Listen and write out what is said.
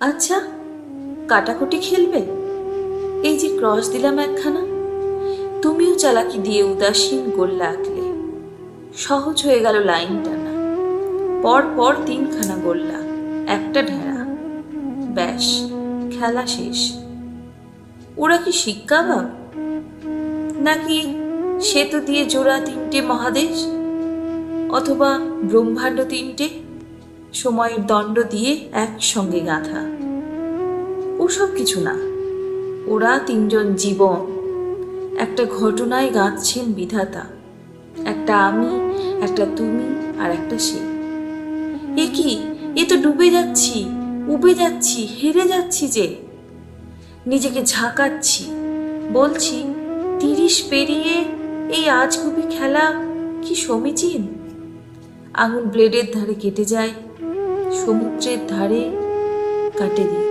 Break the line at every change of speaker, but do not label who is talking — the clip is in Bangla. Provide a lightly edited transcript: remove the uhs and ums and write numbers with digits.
আচ্ছা, কাটাকুটি খেলবে? এই যে ক্রস দিলাম একখানা, তুমিও চালাকি দিয়ে উদাসীন গোল্লা আঁকলে। সহজ হয়ে গেল লাইন টানা। পর পর 3খানা গোল্লা, একটা ঢেঁড়া। ব্যাস, খেলা শেষ। ওরা কি শিক্ষাবাব, নাকি সেতু দিয়ে জোড়া 3টে মহাদেশ, অথবা ব্রহ্মাণ্ড 3টে সময়ের দণ্ড দিয়ে একসঙ্গে গাঁথা? ওসব কিছু না। ওরা 3জন জীবন, একটা ঘটনায় গাঁথছেন বিধাতা। একটা আমি, একটা তুমি, আর একটা সে। এ কি, এ তো ডুবে যাচ্ছি, উবে যাচ্ছি, হেরে যাচ্ছি যে। নিজেকে ঝাঁকাচ্ছি, বলছি 30 পেরিয়ে এই আজগুবি খেলা কি সমীচীন? আঙুল ব্লেডের ধারে কেটে যায়, সমুদ্রের ধারে কাটে দিই।